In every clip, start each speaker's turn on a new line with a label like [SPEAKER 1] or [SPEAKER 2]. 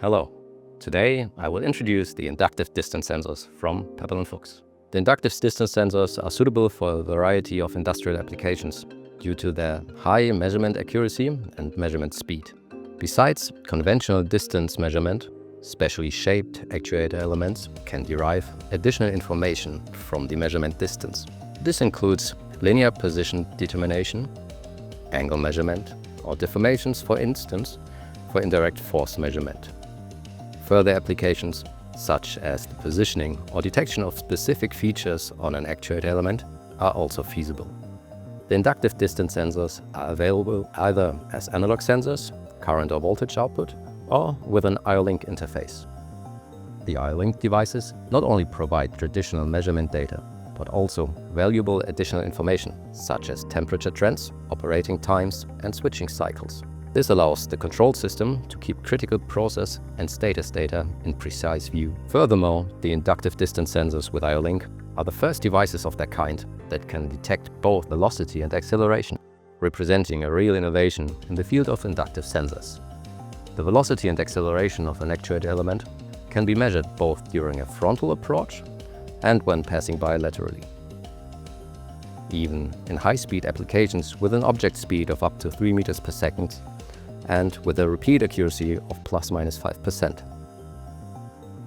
[SPEAKER 1] Hello. Today I will introduce the inductive distance sensors from Pepperl+Fuchs. The inductive distance sensors are suitable for a variety of industrial applications due to their high measurement accuracy and measurement speed. Besides conventional distance measurement, specially shaped actuator elements can derive additional information from the measurement distance. This includes linear position determination, angle measurement, or deformations, for instance, for indirect force measurement. Further applications, such as the positioning or detection of specific features on an actuator element, are also feasible. The inductive distance sensors are available either as analog sensors, current or voltage output, or with an IO-Link interface. The IO-Link devices not only provide traditional measurement data, but also valuable additional information, such as temperature trends, operating times, and switching cycles. This allows the control system to keep critical process and status data in precise view. Furthermore, the inductive distance sensors with IO-Link are the first devices of their kind that can detect both velocity and acceleration, representing a real innovation in the field of inductive sensors. The velocity and acceleration of an actuator element can be measured both during a frontal approach and when passing by laterally. Even in high-speed applications with an object speed of up to 3 meters per second, and with a repeat accuracy of ±5%.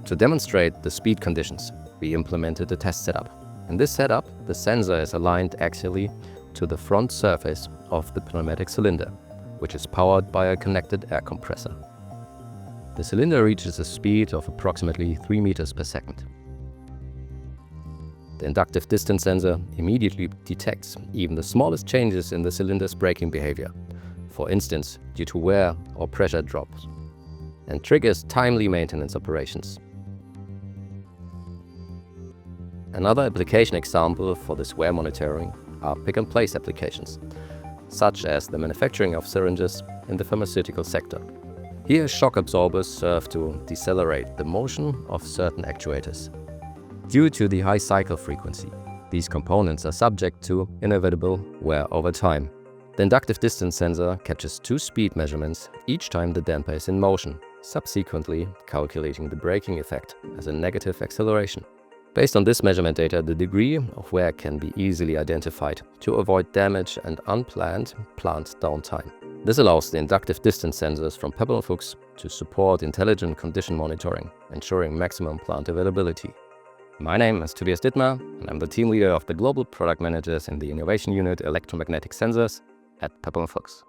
[SPEAKER 1] To demonstrate the speed conditions, we implemented a test setup. In this setup, the sensor is aligned axially to the front surface of the pneumatic cylinder, which is powered by a connected air compressor. The cylinder reaches a speed of approximately 3 meters per second. The inductive distance sensor immediately detects even the smallest changes in the cylinder's braking behavior, for instance due to wear or pressure drops, and triggers timely maintenance operations. Another application example for this wear monitoring are pick-and-place applications, such as the manufacturing of syringes in the pharmaceutical sector. Here, shock absorbers serve to decelerate the motion of certain actuators. Due to the high cycle frequency, these components are subject to inevitable wear over time. The inductive distance sensor catches 2 speed measurements each time the damper is in motion, subsequently calculating the braking effect as a negative acceleration. Based on this measurement data, the degree of wear can be easily identified to avoid damage and unplanned plant downtime. This allows the inductive distance sensors from Pepperl+Fuchs to support intelligent condition monitoring, ensuring maximum plant availability. My name is Tobias Dittmar, and I'm the team leader of the Global Product Managers in the Innovation Unit Electromagnetic Sensors at Pepperl+Fuchs.